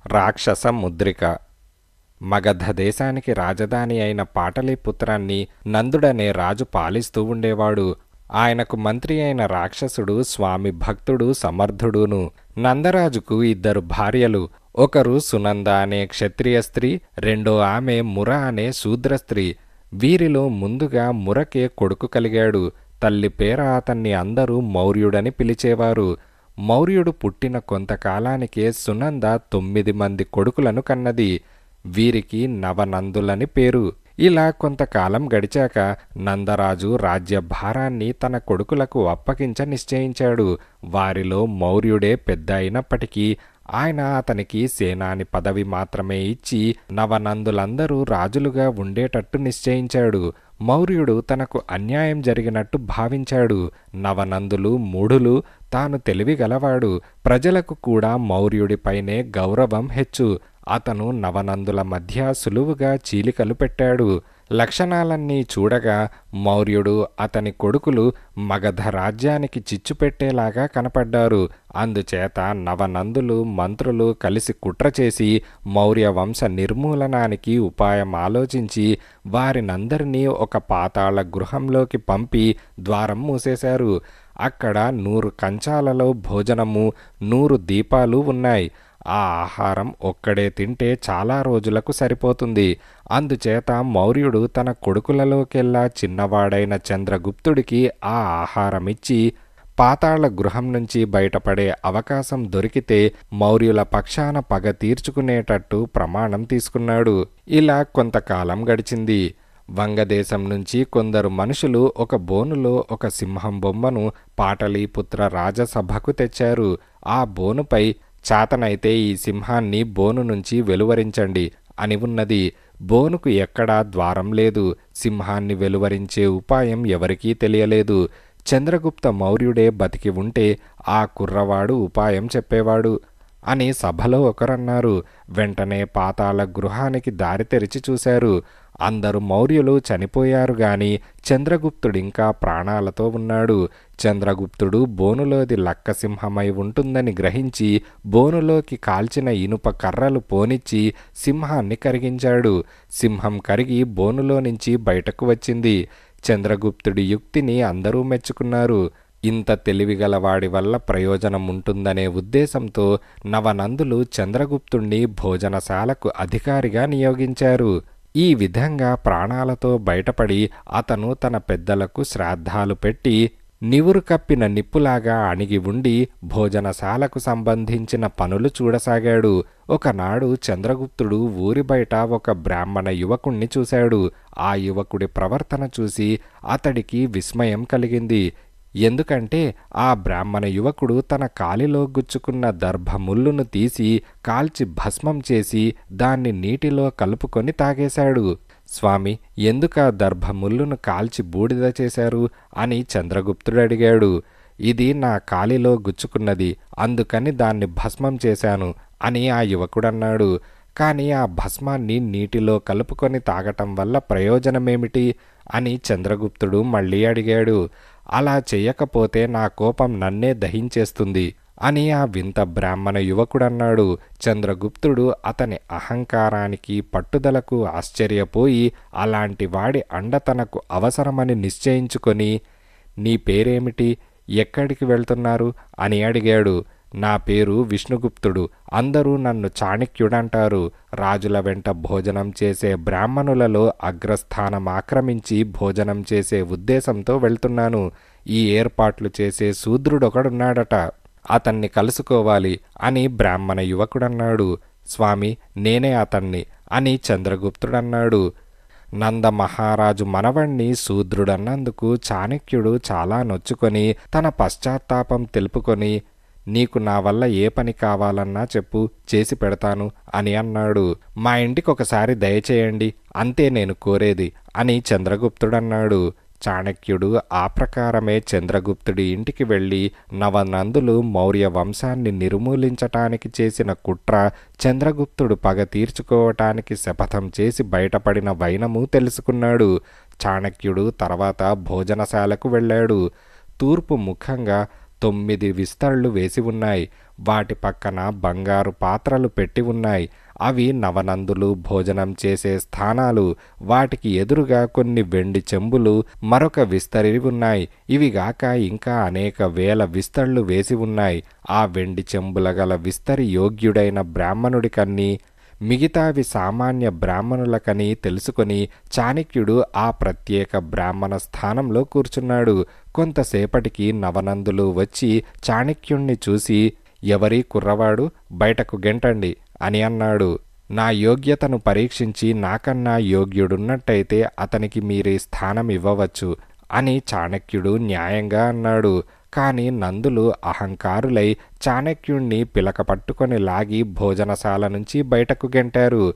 రాక్షస ముద్రిక. మగధ దేశానికి రాజధాని అయిన పాటలీపుత్రాన్ని నందుడనే రాజు పాలిస్తూ ఉండేవాడు. ఆయనకు మంత్రి అయిన రాక్షసుడు స్వామి భక్తుడు సమర్థుడును. నందరాజుకు ఇద్దరు భార్యలు. ఒకరు సునంద అనే క్షత్రియ స్త్రీ, రెండో ఆమె ముర అనే శూద్ర స్త్రీ. వీరిలో ముందుగా మురకే కొడుకు కలిగాడు. తల్లి పేర అతన్ని అందరూ మౌర్యుడని పిలిచేవారు. మౌర్యుడు పుట్టిన కొంతకాలానికే సునంద 9 మంది కొడుకులను కన్నది. వీరికి నవనందులని పేరు. ఇలా కొంతకాలం గడిచాక నందరాజు రాజ్యభారాన్ని తన కొడుకులకు అప్పగించ నిశ్చయించాడు. వారిలో మౌర్యుడే పెద్ద అయినప్పటికీ ఆయన అతనికి సేనాని పదవి మాత్రమే ఇచ్చి నవనందులందరూ రాజులుగా ఉండేటట్టు నిశ్చయించాడు. మౌర్యుడు తనకు అన్యాయం జరిగినట్టు భావించాడు. నవనందులు మూఢులు, తాను తెలివిగలవాడు. ప్రజలకు కూడా మౌర్యుడిపైనే గౌరవం హెచ్చు. అతను నవనందుల మధ్య సులువుగా చీలికలు పెట్టాడు. లక్షణాలన్నీ చూడగా మౌర్యుడు, అతని కొడుకులు మగధ రాజ్యానికి చిచ్చు పెట్టేలాగా కనపడ్డారు. అందుచేత నవనందులు మంత్రులు కలిసి కుట్ర చేసి మౌర్య వంశ నిర్మూలనానికి ఉపాయం ఆలోచించి వారినందరినీ ఒక పాతాళ గృహంలోకి పంపి ద్వారం మూసేశారు. అక్కడ 100 కంచాలలో భోజనము, 100 దీపాలు ఉన్నాయి. ఆ ఆహారం ఒక్కడే తింటే చాలా రోజులకు సరిపోతుంది. అందుచేత మౌర్యుడు తన కొడుకులలోకెల్లా చిన్నవాడైన చంద్రగుప్తుడికి ఆ ఆహారమిచ్చి పాతాళ గృహం నుంచి బయటపడే అవకాశం దొరికితే మౌర్యుల పక్షాన పగ తీర్చుకునేటట్టు ప్రమాణం తీసుకున్నాడు. ఇలా కొంతకాలం గడిచింది. వంగదేశం నుంచి కొందరు మనుషులు ఒక బోనులో ఒక సింహం బొమ్మను పాటలీపుత్ర రాజసభకు తెచ్చారు. ఆ బోనుపై చాతనైతే ఈ సింహాన్ని బోను నుంచి వెలువరించండి అని ఉన్నది. బోనుకు ఎక్కడా ద్వారం లేదు. సింహాన్ని వెలువరించే ఉపాయం ఎవరికీ తెలియలేదు. చంద్రగుప్త మౌర్యుడే బతికి ఉంటే ఆ కుర్రవాడు ఉపాయం చెప్పేవాడు అని సభలో ఒకరన్నారు. వెంటనే పాతాళ గృహానికి దారి తెరిచి చూశారు. అందరు మౌర్యులు చనిపోయారు గాని చంద్రగుప్తుడింకా ప్రాణాలతో ఉన్నాడు. చంద్రగుప్తుడు బోనులోది లక్కసింహమై ఉంటుందని గ్రహించి బోనులోకి కాల్చిన ఇనుప కర్రలు పోనిచ్చి సింహాన్ని కరిగించాడు. సింహం కరిగి బోనులో నుంచి బయటకు వచ్చింది. చంద్రగుప్తుడి యుక్తిని అందరూ మెచ్చుకున్నారు. ఇంత తెలివిగలవాడి వల్ల ప్రయోజనం ఉంటుందనే ఉద్దేశంతో నవనందులు చంద్రగుప్తుణ్ణి భోజనశాలకు అధికారిగా నియోగించారు. ఈ విధంగా ప్రాణాలతో బయటపడి అతను తన పెద్దలకు శ్రాద్ధాలు పెట్టి నివురు కప్పిన నిప్పులాగా అణిగి ఉండి భోజనశాలకు సంబంధించిన పనులు చూడసాగాడు. ఒకనాడు చంద్రగుప్తుడు ఊరి బయట ఒక బ్రాహ్మణ యువకుణ్ణి చూశాడు. ఆ యువకుడి ప్రవర్తన చూసి అతడికి విస్మయం కలిగింది. ఎందుకంటే ఆ బ్రాహ్మణ యువకుడు తన కాలిలో గుచ్చుకున్న దర్భముళ్ళును తీసి కాల్చి భస్మం చేసి దాన్ని నీటిలో కలుపుకొని తాగేశాడు. స్వామి, ఎందుకా దర్భముళ్ళును కాల్చి బూడిద చేశారు అని చంద్రగుప్తుడు అడిగాడు. ఇది నా కాలిలో గుచ్చుకున్నది, అందుకని దాన్ని భస్మం చేశాను అని ఆ యువకుడన్నాడు. కానీ ఆ భస్మాన్ని నీటిలో కలుపుకొని తాగటం వల్ల ప్రయోజనమేమిటి అని చంద్రగుప్తుడు మళ్ళీ అడిగాడు. అలా చెయ్యకపోతే నా కోపం నన్నే దహించేస్తుంది అని ఆ వింత బ్రాహ్మణ యువకుడన్నాడు. చంద్రగుప్తుడు అతని అహంకారానికి పట్టుదలకు ఆశ్చర్యపోయి అలాంటి వాడి అండ తనకు అవసరమని నిశ్చయించుకొని, నీ పేరేమిటి, ఎక్కడికి వెళ్తున్నారు అని అడిగాడు. నా పేరు విష్ణుగుప్తుడు, అందరూ నన్ను చాణక్యుడంటారు. రాజుల వెంట భోజనం చేసే బ్రాహ్మణులలో అగ్రస్థానం ఆక్రమించి భోజనం చేసే ఉద్దేశంతో వెళ్తున్నాను. ఈ ఏర్పాట్లు చేసే శూద్రుడొకడున్నాడట, అతన్ని కలుసుకోవాలి అని బ్రాహ్మణ యువకుడన్నాడు. స్వామి, నేనే అతన్ని అని చంద్రగుప్తుడన్నాడు. నందమహారాజు మనవణ్ణి శూద్రుడన్నందుకు చాణక్యుడు చాలా నొచ్చుకొని తన పశ్చాత్తాపం తెలుపుకొని, నీకు నా వల్ల ఏ పని కావాలన్నా చెప్పు, చేసి పెడతాను అని అన్నాడు. మా ఇంటికి ఒకసారి దయచేయండి, అంతే నేను కోరేది అని చంద్రగుప్తుడన్నాడు. చాణక్యుడు ఆ ప్రకారమే చంద్రగుప్తుడి ఇంటికి వెళ్ళి నవనందులు మౌర్య వంశాన్ని నిర్మూలించటానికి చేసిన కుట్ర, చంద్రగుప్తుడు పగ తీర్చుకోవటానికి శపథం చేసి బయటపడిన వైనము తెలుసుకున్నాడు. చాణక్యుడు తర్వాత భోజనశాలకు వెళ్ళాడు. తూర్పు ముఖంగా 9 విస్తళ్ళు వేసి ఉన్నాయి. వాటి పక్కన బంగారు పాత్రలు పెట్టి ఉన్నాయి. అవి నవనందులు భోజనం చేసే స్థానాలు. వాటికి ఎదురుగా కొన్ని వెండి చెంబులు, మరొక విస్తరి ఉన్నాయి. ఇవిగాక ఇంకా అనేక వేల విస్తళ్ళు వేసి ఉన్నాయి. ఆ వెండి చెంబుల గల విస్తరి యోగ్యుడైన బ్రాహ్మణుడికన్నీ, మిగతావి సామాన్య బ్రాహ్మణులకని తెలుసుకొని చాణక్యుడు ఆ ప్రత్యేక బ్రాహ్మణ స్థానంలో కూర్చున్నాడు. కొంతసేపటికి నవనందులు వచ్చి చాణక్యుణ్ణి చూసి, ఎవరి కుర్రవాడు, బయటకు గెంటండి అని అన్నాడు. నా యోగ్యతను పరీక్షించి నాకన్నా యోగ్యుడున్నట్టయితే అతనికి మీరీ స్థానం ఇవ్వవచ్చు అని చాణక్యుడు న్యాయంగా అన్నాడు. కాని నందులు అహంకారులై చాణక్యుణ్ణి పిలక పట్టుకొని లాగి భోజనశాల నుంచి బయటకు గెంటారు.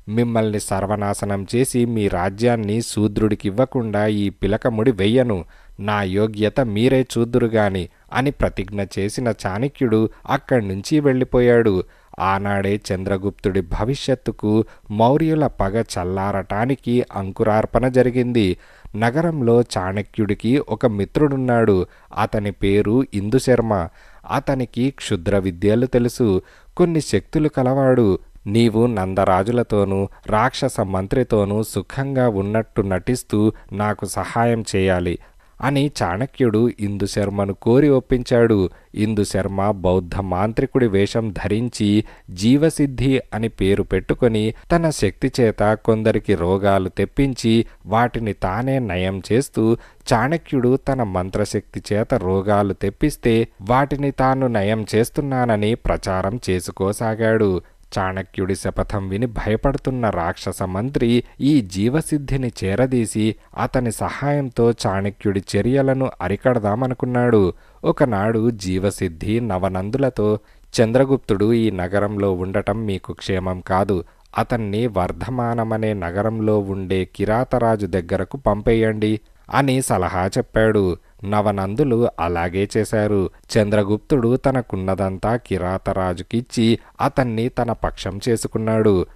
మిమ్మల్ని సర్వనాశనం చేసి మీ రాజ్యాన్ని శూద్రుడికివ్వకుండా ఈ పిలకముడి వెయ్యను. నా యోగ్యత మీరే చూద్దురుగాని అని ప్రతిజ్ఞ చేసిన చాణక్యుడు అక్కడి నుంచి వెళ్ళిపోయాడు. ఆనాడే చంద్రగుప్తుడి భవిష్యత్తుకు మౌర్యుల పగ చల్లారటానికి అంకురార్పణ జరిగింది. నగరంలో చాణక్యుడికి ఒక మిత్రుడున్నాడు. అతని పేరు ఇందుశర్మ. అతనికి క్షుద్ర విద్యలు తెలుసు, కొన్ని శక్తులు కలవాడు. నీవు నందరాజులతోనూ రాక్షస మంత్రితోనూ సుఖంగా ఉన్నట్టు నటిస్తూ నాకు సహాయం చేయాలి అని చాణక్యుడు ఇందుశర్మను కోరి ఒప్పించాడు. ఇందుశర్మ బౌద్ధ మాంత్రికుడి వేషం ధరించి జీవసిద్ధి అని పేరు పెట్టుకొని తన శక్తి చేత కొందరికి రోగాలు తెప్పించి వాటిని తానే నయం చేస్తూ, చాణక్యుడు తన మంత్రశక్తి చేత రోగాలు తెప్పిస్తే వాటిని తాను నయం చేస్తున్నానని ప్రచారం చేసుకోసాగాడు. చాణక్యుడి శపథం విని భయపడుతున్న రాక్షస మంత్రి ఈ జీవసిద్ధిని చేరదీసి అతని సహాయంతో చాణక్యుడి చర్యలను అరికడదామనుకున్నాడు. ఒకనాడు జీవసిద్ధి నవనందులతో, చంద్రగుప్తుడు ఈ నగరంలో ఉండటం మీకు క్షేమం కాదు. అతన్ని వర్ధమానమనే నగరంలో ఉండే కిరాతరాజు దగ్గరకు పంపేయండి అని సలహా చెప్పాడు. నవనందులు అలాగే చేశారు. చంద్రగుప్తుడు తనకున్నదంతా కిరాతరాజుకిచ్చి అతన్ని తన పక్షం చేసుకున్నాడు.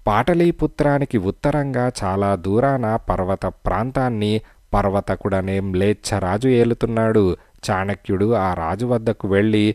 పాటలీపుత్రానికి ఉత్తరంగా చాలా దూరాన పర్వత ప్రాంతాన్ని పర్వతకుడనే మ్లేచ్ఛరాజు ఏలుతున్నాడు. చాణక్యుడు ఆ రాజు వద్దకు వెళ్ళి,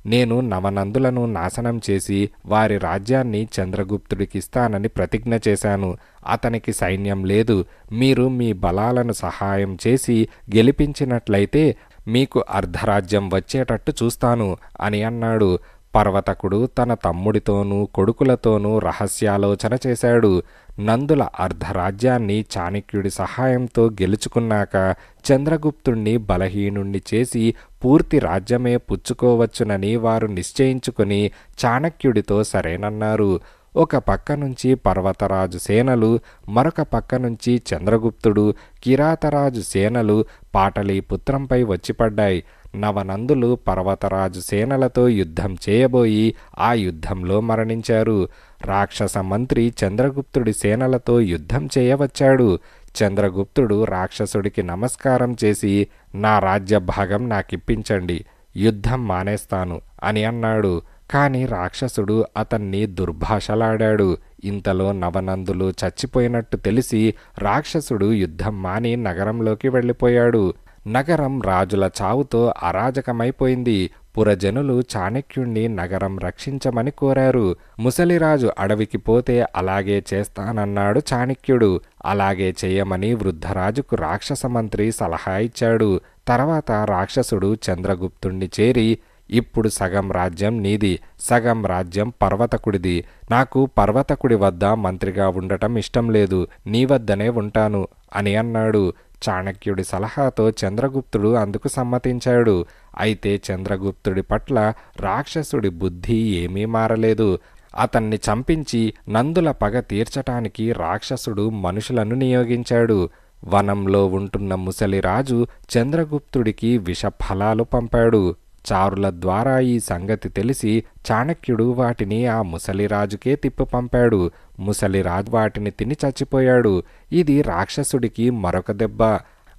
నేను నవనందులను నాశనం చేసి వారి రాజ్యాన్ని చంద్రగుప్తుడికిస్తానని ప్రతిజ్ఞ చేశాను. అతనికి సైన్యం లేదు. మీరు మీ బలాలను సహాయం చేసి గెలిపించినట్లయితే మీకు అర్ధరాజ్యం వచ్చేటట్టు చూస్తాను అని అన్నాడు. పర్వతకుడు తన తమ్ముడితోనూ కొడుకులతోనూ రహస్యాలోచన చేశాడు. నందుల అర్ధరాజ్యాన్ని చాణక్యుడి సహాయంతో గెలుచుకున్నాక చంద్రగుప్తుణ్ణి బలహీనుణ్ణి చేసి పూర్తి రాజ్యమే పుచ్చుకోవచ్చునని వారు నిశ్చయించుకొని చాణక్యుడితో సరేనన్నారు. ఒక పక్క నుంచి పర్వతరాజు సేనలు, మరొక పక్క నుంచి చంద్రగుప్తుడు, కిరాతరాజు సేనలు పాటలీపుత్రంపై వచ్చిపడ్డాయి. నవనందులు పర్వతరాజు సేనలతో యుద్ధం చేయబోయి ఆ యుద్ధంలో మరణించారు. రాక్షస మంత్రి చంద్రగుప్తుడి సేనలతో యుద్ధం చేయవచ్చాడు. చంద్రగుప్తుడు రాక్షసుడికి నమస్కారం చేసి, నా రాజ్య భాగం నాకిప్పించండి, యుద్ధం మానేస్తాను అని అన్నాడు. కాని రాక్షసుడు అతన్ని దుర్భాషలాడాడు. ఇంతలో నవనందులు చచ్చిపోయినట్టు తెలిసి రాక్షసుడు యుద్ధం మాని నగరంలోకి వెళ్ళిపోయాడు. నగరం రాజుల చావుతో అరాజకమైపోయింది. పురజనులు చాణక్యుణ్ణి నగరం రక్షించమని కోరారు. ముసలిరాజు అడవికి పోతే అలాగే చేస్తానన్నాడు చాణక్యుడు. అలాగే చేయమని వృద్ధరాజుకు రాక్షస మంత్రి సలహా ఇచ్చాడు. తర్వాత రాక్షసుడు చంద్రగుప్తుణ్ణి చేరి, ఇప్పుడు సగం రాజ్యం నీది, సగం రాజ్యం పర్వతకుడిది. నాకు పర్వతకుడి వద్ద మంత్రిగా ఉండటం ఇష్టం లేదు, నీ వద్దనే ఉంటాను అని అన్నాడు. చాణక్యుడి సలహాతో చంద్రగుప్తుడు అందుకు సమ్మతించాడు. అయితే చంద్రగుప్తుడి పట్ల రాక్షసుడి బుద్ధి ఏమీ మారలేదు. అతన్ని చంపించి నందుల పగ తీర్చటానికి రాక్షసుడు మనుషులను నియోగించాడు. వనంలో ఉంటున్న ముసలిరాజు చంద్రగుప్తుడికి విష ఫలాలు పంపాడు. చారుల ద్వారా ఈ సంగతి తెలిసి చాణక్యుడు వాటిని ఆ ముసలిరాజుకే తిప్పి పంపాడు. ముసలిరాజు వాటిని తిని చచ్చిపోయాడు. ఇది రాక్షసుడికి మరొక దెబ్బ.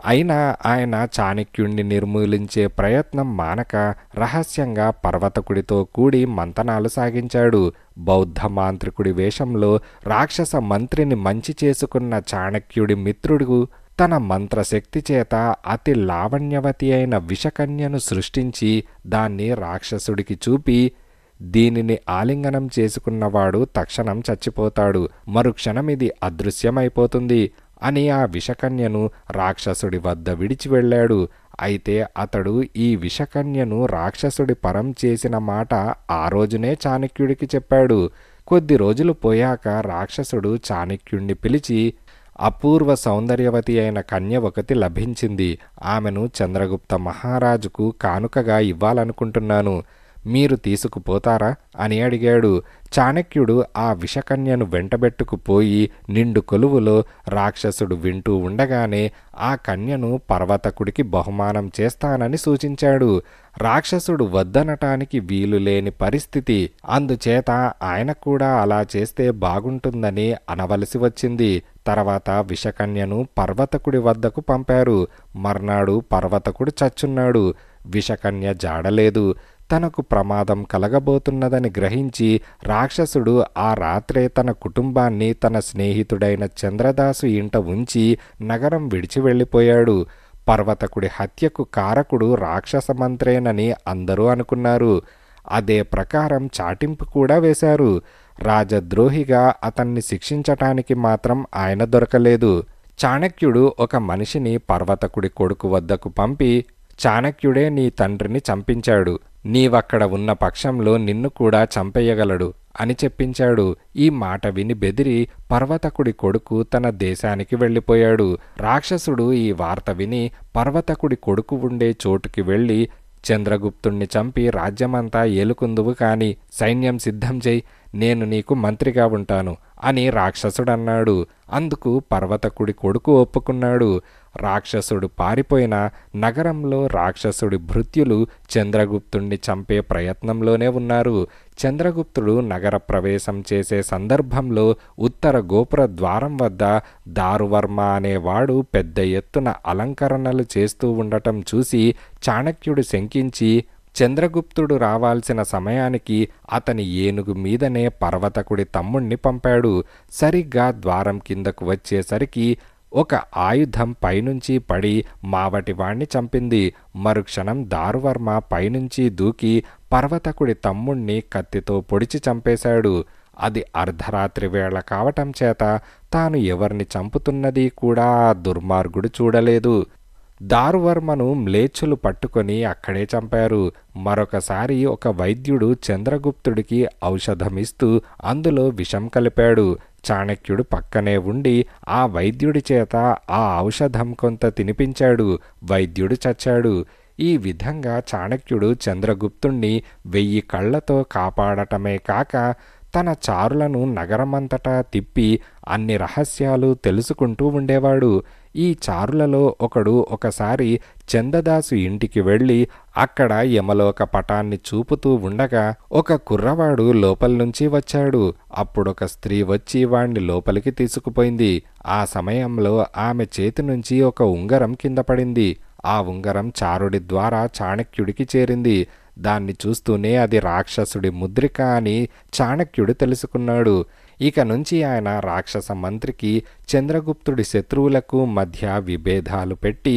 అయినా ఆయన చాణక్యుణ్ణి నిర్మూలించే ప్రయత్నం మానక రహస్యంగా పర్వతకుడితో కూడి మంతనాలు సాగించాడు. బౌద్ధ మాంత్రికుడి వేషంలో రాక్షస మంత్రిని మంచి చేసుకున్న చాణక్యుడి మిత్రుడు తన మంత్రశక్తి చేత అతి లావణ్యవతి అయిన విషకన్యను సృష్టించి దాన్ని రాక్షసుడికి చూపి, దీనిని ఆలింగనం చేసుకున్నవాడు తక్షణం చచ్చిపోతాడు, మరుక్షణం ఇది అదృశ్యమైపోతుంది అని ఆ విషకన్యను రాక్షసుడి వద్ద విడిచి వెళ్ళాడు. అయితే అతడు ఈ విషకన్యను రాక్షసుడి పరం చేసిన మాట ఆ రోజునే చాణక్యుడికి చెప్పాడు. కొద్ది రోజులు పోయాక రాక్షసుడు చాణక్యుణ్ణి పిలిచి, అపూర్వ సౌందర్యవతి అయిన కన్య ఒకటి లభించింది, ఆమెను చంద్రగుప్త మహారాజుకు కానుకగా ఇవ్వాలనుకుంటున్నాను, మీరు తీసుకుపోతారా అని అడిగాడు. చాణక్యుడు ఆ విషకన్యను వెంటబెట్టుకుపోయి నిండు కొలువులో రాక్షసుడు వింటూ ఉండగానే ఆ కన్యను పర్వతకుడికి బహుమానం చేస్తానని సూచించాడు. రాక్షసుడు వద్దనటానికి వీలు లేని పరిస్థితి, అందుచేత ఆయన కూడా అలా చేస్తే బాగుంటుందని అనవలసి వచ్చింది. తర్వాత విషకన్యను పర్వతకుడి వద్దకు పంపారు. మర్నాడు పర్వతకుడు చచ్చున్నాడు. విషకన్య జాడలేదు. తనకు ప్రమాదం కలగబోతున్నదని గ్రహించి రాక్షసుడు ఆ రాత్రే తన కుటుంబాన్ని తన స్నేహితుడైన చంద్రదాసు ఇంట ఉంచి నగరం విడిచి వెళ్ళిపోయాడు. పర్వతకుడి హత్యకు కారకుడు రాక్షస మంత్రేనని అందరూ అనుకున్నారు. అదే ప్రకారం చాటింపు కూడా వేశారు. రాజద్రోహిగా అతన్ని శిక్షించటానికి మాత్రం ఆయన దొరకలేదు. చాణక్యుడు ఒక మనిషిని పర్వతకుడి కొడుకు వద్దకు పంపి, చాణక్యుడే నీ తండ్రిని చంపించాడు, నీవక్కడ ఉన్న పక్షంలో నిన్ను కూడా చంపేయగలడు అని చెప్పించాడు. ఈ మాట విని బెదిరి పర్వతకుడి కొడుకు తన దేశానికి వెళ్ళిపోయాడు. రాక్షసుడు ఈ వార్త విని పర్వతకుడి కొడుకు ఉండే చోటుకి వెళ్ళి, చంద్రగుప్తుణ్ణి చంపి రాజ్యమంతా ఏలుకుందువు కాని సైన్యం సిద్ధం చేయి, నేను నీకు మంత్రిగా ఉంటాను అని రాక్షసుడన్నాడు. అందుకు పర్వతకుడి కొడుకు ఒప్పుకున్నాడు. రాక్షసుడు పారిపోయిన నగరంలో రాక్షసుడి భృత్యులు చంద్రగుప్తుణ్ణి చంపే ప్రయత్నంలోనే ఉన్నారు. చంద్రగుప్తుడు నగర ప్రవేశం చేసే సందర్భంలో ఉత్తర గోపుర ద్వారం వద్ద దారువర్మ అనేవాడు పెద్ద ఎత్తున అలంకరణలు చేస్తూ ఉండటం చూసి చాణక్యుడు శంకించి, చంద్రగుప్తుడు రావాల్సిన సమయానికి అతని ఏనుగు మీదనే పర్వతకుడి తమ్ముణ్ణి పంపాడు. సరిగ్గా ద్వారం కిందకు వచ్చేసరికి ఒక ఆయుధం పైనుంచి పడి మావటివాణ్ణి చంపింది. మరుక్షణం దారువర్మ పైనుంచి దూకి పర్వతకుడి తమ్ముణ్ణి కత్తితో పొడిచి చంపేశాడు. అది అర్ధరాత్రి వేళ కావటం చేత తాను ఎవరిని చంపుతున్నది కూడా ఆ దుర్మార్గుడు చూడలేదు. దారువర్మను మ్లేచ్చులు పట్టుకొని అక్కడే చంపారు. మరొకసారి ఒక వైద్యుడు చంద్రగుప్తుడికి ఔషధమిస్తూ అందులో విషం కలిపాడు. చాణక్యుడు పక్కనే ఉండి ఆ వైద్యుడి చేత ఆ ఔషధం కొంత తినిపించాడు. వైద్యుడు చచ్చాడు. ఈ విధంగా చాణక్యుడు చంద్రగుప్తుణ్ణి 1000 కళ్లతో కాపాడటమే కాక తన చారులను నగరమంతటా తిప్పి అన్ని రహస్యాలు తెలుసుకుంటూ ఉండేవాడు. ఈ చారులలో ఒకడు ఒకసారి చందదాసు ఇంటికి వెళ్ళి అక్కడ యమలోక పటాన్ని చూపుతూ ఉండగా ఒక కుర్రవాడు లోపల నుంచి వచ్చాడు. అప్పుడొక స్త్రీ వచ్చి వాణ్ణి లోపలికి తీసుకుపోయింది. ఆ సమయంలో ఆమె చేతి నుంచి ఒక ఉంగరం కింద పడింది. ఆ ఉంగరం చారుడి ద్వారా చాణక్యుడికి చేరింది. దాన్ని చూస్తూనే అది రాక్షసుడి ముద్రిక అని చాణక్యుడు తెలుసుకున్నాడు. ఇక నుంచి ఆయన రాక్షస మంత్రికి చంద్రగుప్తుడి శత్రువులకు మధ్య విభేదాలు పెట్టి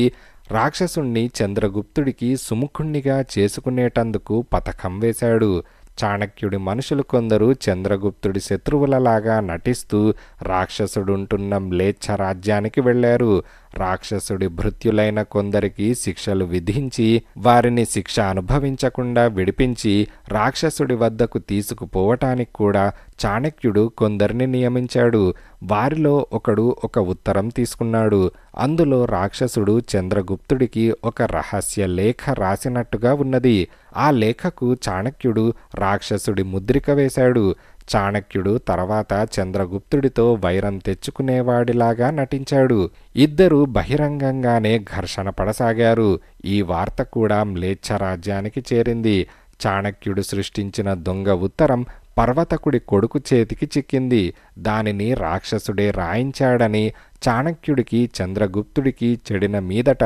రాక్షసుణ్ణి చంద్రగుప్తుడికి సుముఖుణ్ణిగా చేసుకునేటందుకు పథకం వేశాడు. చాణక్యుడి మనుషులు కొందరు చంద్రగుప్తుడి శత్రువులలాగా నటిస్తూ రాక్షసుడుంటున్న మ్లేచ్ఛ రాజ్యానికి వెళ్ళారు. రాక్షసుడి భృత్యులైన కొందరికి శిక్షలు విధించి వారిని శిక్ష అనుభవించకుండా విడిపించి రాక్షసుడి వద్దకు తీసుకుపోవటానికి కూడా చాణక్యుడు కొందరిని నియమించాడు. వారిలో ఒకడు ఒక ఉత్తరం తీసుకున్నాడు. అందులో రాక్షసుడు చంద్రగుప్తుడికి ఒక రహస్య లేఖ రాసినట్టుగా ఉన్నది. ఆ లేఖకు చాణక్యుడు రాక్షసుడి ముద్రిక వేశాడు. చాణక్యుడు తర్వాత చంద్రగుప్తుడితో వైరం తెచ్చుకునేవాడిలాగా నటించాడు. ఇద్దరూ బహిరంగంగానే ఘర్షణ పడసాగారు. ఈ వార్త కూడా మ్లేచ్ఛ రాజ్యానికి చేరింది. చాణక్యుడు సృష్టించిన దొంగ ఉత్తరం పర్వతకుడి కొడుకు చేతికి చిక్కింది. దానిని రాక్షసుడే రాయించాడని చాణక్యుడికి చంద్రగుప్తుడికి చెడిన మీదట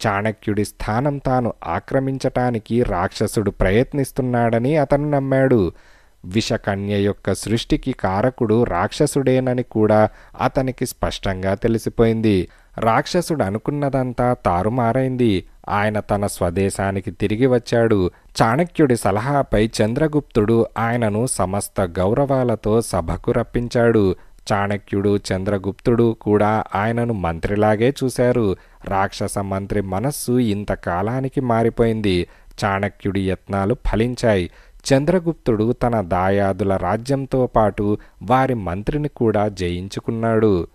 చాణక్యుడి స్థానం తాను ఆక్రమించటానికి రాక్షసుడు ప్రయత్నిస్తున్నాడని అతను నమ్మాడు. విషకన్య యొక్క సృష్టికి కారకుడు రాక్షసుడేనని కూడా అతనికి స్పష్టంగా తెలిసిపోయింది. రాక్షసుడు అనుకున్నదంతా తారుమారైంది. ఆయన తన స్వదేశానికి తిరిగి వచ్చాడు. చాణక్యుడి సలహాపై చంద్రగుప్తుడు ఆయనను సమస్త గౌరవాలతో సభకు రప్పించాడు. చాణక్యుడు, చంద్రగుప్తుడు కూడా ఆయనను మంత్రిలాగే చూశారు. రాక్షస మంత్రి మనస్సు ఇంతకాలానికి మారిపోయింది. చాణక్యుడి యత్నాలు ఫలించాయి. చంద్రగుప్తుడు తన దాయాదుల రాజ్యంతో పాటు వారి మంత్రిని కూడా జయించుకున్నాడు.